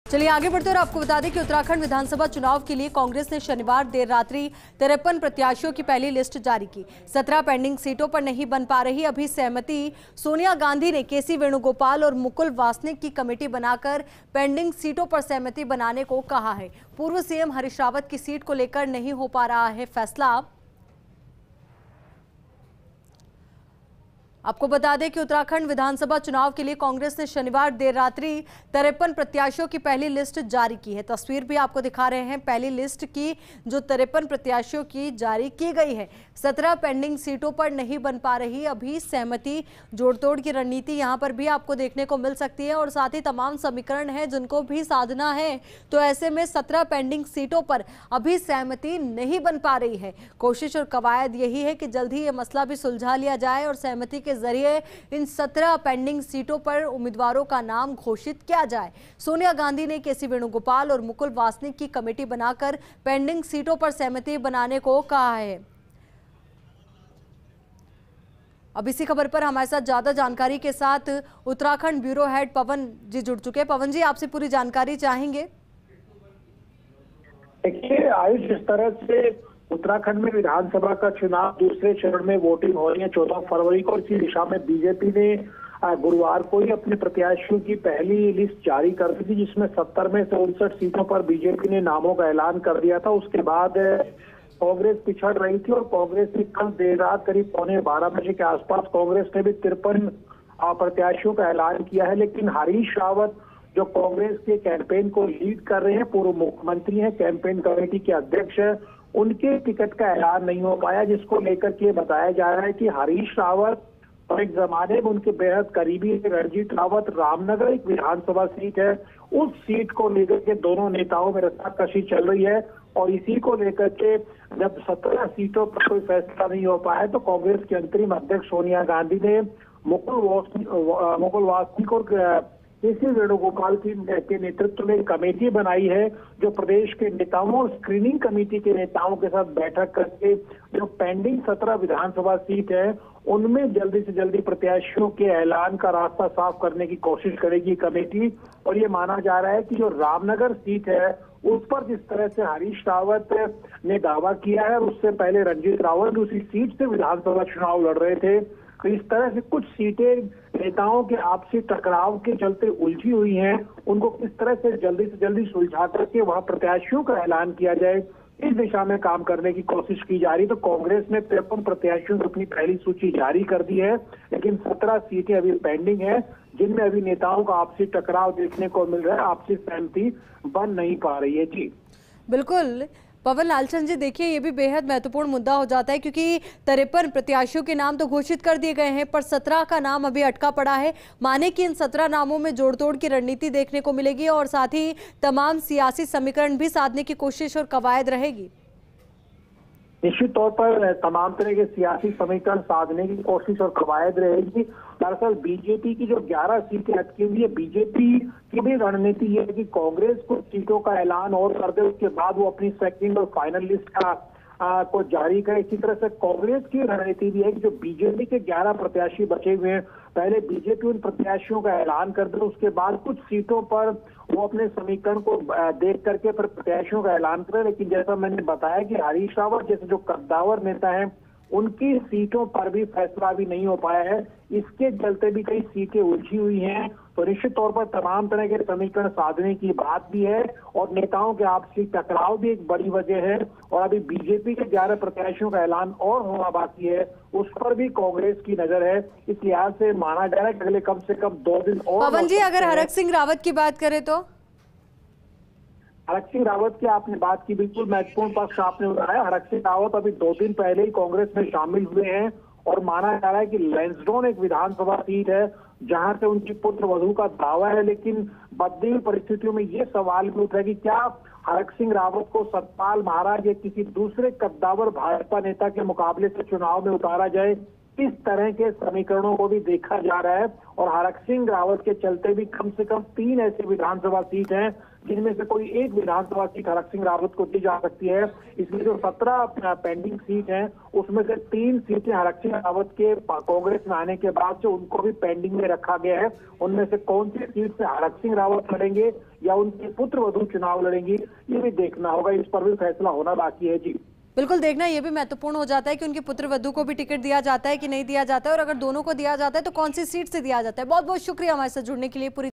चलिए आगे बढ़ते और आपको बता दें कि उत्तराखंड विधानसभा चुनाव के लिए कांग्रेस ने शनिवार देर रात्रि 53 प्रत्याशियों की पहली लिस्ट जारी की। 17 पेंडिंग सीटों पर नहीं बन पा रही अभी सहमति। सोनिया गांधी ने केसी वेणुगोपाल और मुकुल वासनिक की कमेटी बनाकर पेंडिंग सीटों पर सहमति बनाने को कहा है। पूर्व सीएम हरीश रावत की सीट को लेकर नहीं हो पा रहा है फैसला। आपको बता दें कि उत्तराखंड विधानसभा चुनाव के लिए कांग्रेस ने शनिवार देर रात्रि 53 प्रत्याशियों की पहली लिस्ट जारी की है। तस्वीर भी आपको दिखा रहे हैं पहली लिस्ट की, जो 53 प्रत्याशियों की जारी की गई है। 17 पेंडिंग सीटों पर नहीं बन पा रही अभी सहमति। जोड़तोड़ की रणनीति यहां पर भी आपको देखने को मिल सकती है और साथ ही तमाम समीकरण है जिनको भी साधना है। तो ऐसे में 17 पेंडिंग सीटों पर अभी सहमति नहीं बन पा रही है। कोशिश और कवायद यही है कि जल्द ही ये मसला भी सुलझा लिया जाए और सहमति के जरिए इन 17 पेंडिंग सीटों पर उम्मीदवारों का नाम घोषित किया जाए। सोनिया गांधी ने केसी वेणुगोपाल और मुकुल वासनिक की कमेटी बनाकर पेंडिंग सीटों पर सहमति बनाने को कहा है। अब इसी खबर पर हमारे साथ ज्यादा जानकारी के साथ उत्तराखंड ब्यूरो हेड पवन जी जुड़ चुके हैं। पवन जी, आपसे पूरी जानकारी चाहेंगे। देखिए, आयुष, जिस तरह से उत्तराखंड में विधानसभा का चुनाव दूसरे चरण में वोटिंग हो रही है 14 फरवरी को, इसी दिशा में बीजेपी ने गुरुवार को ही अपने प्रत्याशियों की पहली लिस्ट जारी कर दी थी, जिसमें 70 में से 59 सीटों पर बीजेपी ने नामों का ऐलान कर दिया था। उसके बाद कांग्रेस पिछड़ रही थी और कांग्रेस ने कल देर रात करीब 11:15 के आसपास कांग्रेस ने भी 53 प्रत्याशियों का ऐलान किया है। लेकिन हरीश रावत, जो कांग्रेस के कैंपेन को लीड कर रहे हैं, पूर्व मुख्यमंत्री हैं, कैंपेन कमेटी के अध्यक्ष हैं, उनके टिकट का ऐलान नहीं हो पाया, जिसको लेकर के बताया जा रहा है कि हरीश रावत और एक जमाने में उनके बेहद करीबी रणजीत रावत, रामनगर एक विधानसभा सीट है, उस सीट को लेकर के दोनों नेताओं में रस्साकशी चल रही है। और इसी को लेकर के जब 17 सीटों पर कोई फैसला नहीं हो पाया तो कांग्रेस की अंतरिम अध्यक्ष सोनिया गांधी ने मुकुल वासनिक और केसी वेणुगोपाल के नेतृत्व में कमेटी बनाई है, जो प्रदेश के नेताओं और स्क्रीनिंग कमेटी के नेताओं के साथ बैठक करके जो पेंडिंग 17 विधानसभा सीट है उनमें जल्दी से जल्दी प्रत्याशियों के ऐलान का रास्ता साफ करने की कोशिश करेगी कमेटी। और ये माना जा रहा है कि जो रामनगर सीट है उस पर जिस तरह से हरीश रावत ने दावा किया है, उससे पहले रणजीत रावत उसी सीट से विधानसभा चुनाव लड़ रहे थे। तो इस तरह से कुछ सीटें नेताओं के आपसी टकराव के चलते उलझी हुई हैं, उनको किस तरह से जल्दी सुलझा करके वहां प्रत्याशियों का ऐलान किया जाए, इस दिशा में काम करने की कोशिश की जा रही। तो कांग्रेस ने 53 प्रत्याशियों की अपनी पहली सूची जारी कर दी है, लेकिन 17 सीटें अभी पेंडिंग है, जिनमें अभी नेताओं का आपसी टकराव देखने को मिल रहा है, आपसी सहमति बन नहीं पा रही है। जी बिल्कुल पवन लालचंद जी, देखिए ये भी बेहद महत्वपूर्ण मुद्दा हो जाता है क्योंकि 53 प्रत्याशियों के नाम तो घोषित कर दिए गए हैं पर 17 का नाम अभी अटका पड़ा है। माने कि इन 17 नामों में जोड़तोड़ की रणनीति देखने को मिलेगी और साथ ही तमाम सियासी समीकरण भी साधने की कोशिश और कवायद रहेगी। निश्चित तौर पर तमाम तरह के सियासी समीकरण साधने की कोशिश और कवायद रहेगी। दरअसल बीजेपी की जो 11 सीटें अटकी हुई है, बीजेपी की भी रणनीति ये है कि कांग्रेस कुछ सीटों का ऐलान और कर दे, उसके बाद वो अपनी सेकंड और फाइनल लिस्ट को जारी करे। इसी तरह से कांग्रेस की रणनीति भी है कि जो बीजेपी के 11 प्रत्याशी बचे हुए हैं, पहले बीजेपी उन प्रत्याशियों का ऐलान कर दे, उसके बाद कुछ सीटों पर वो अपने समीकरण को देख करके फिर प्रत्याशियों का ऐलान करे। लेकिन जैसा मैंने बताया कि हरीश रावत जैसे जो कद्दावर नेता हैं, उनकी सीटों पर भी फैसला भी नहीं हो पाया है, इसके चलते भी कई सीटें उलझी हुई हैं। तो निश्चित तौर पर तमाम तरह के समीकरण साधने की बात भी है और नेताओं के आपसी टकराव भी एक बड़ी वजह है। और अभी बीजेपी के 11 प्रत्याशियों का ऐलान और होना बाकी है, उस पर भी कांग्रेस की नजर है। इस लिहाज से माना जा रहा है कि अगले कम से कम 2 दिन और। पवन जी, अगर हरक सिंह रावत की बात करें तो हरक सिंह रावत की आपने बात की, बिल्कुल महत्वपूर्ण पक्ष आपने उठाया। हरक सिंह रावत अभी 2 दिन पहले ही कांग्रेस में शामिल हुए हैं और माना जा रहा है कि लैंसडौन एक विधानसभा सीट है जहां से उनकी पुत्र वधू का दावा है। लेकिन बदली हुई परिस्थितियों में ये सवाल भी उठा है कि क्या हरक सिंह रावत को सतपाल महाराज या किसी दूसरे कद्दावर भाजपा नेता के मुकाबले से चुनाव में उतारा जाए। इस तरह के समीकरणों को भी देखा जा रहा है और हरक सिंह रावत के चलते भी कम से कम 3 ऐसी विधानसभा सीट हैं जिनमें से कोई एक विधानसभा सीट हरक सिंह रावत को दी जा सकती है। इसमें जो 17 पेंडिंग सीट हैं उसमें से 3 सीटें हरक सिंह रावत के कांग्रेस में आने के बाद से उनको भी पेंडिंग में रखा गया है। उनमें से कौन सी सीट से हरक सिंह रावत लड़ेंगे या उनके पुत्र वधू चुनाव लड़ेंगी, ये भी देखना होगा। इस पर भी फैसला होना बाकी है। जी बिल्कुल, देखना ये भी महत्वपूर्ण हो जाता है कि उनके पुत्र वधू को भी टिकट दिया जाता है कि नहीं दिया जाता है, और अगर दोनों को दिया जाता है तो कौन सी सीट से दिया जाता है। बहुत बहुत शुक्रिया हमारे साथ जुड़ने के लिए। पूरी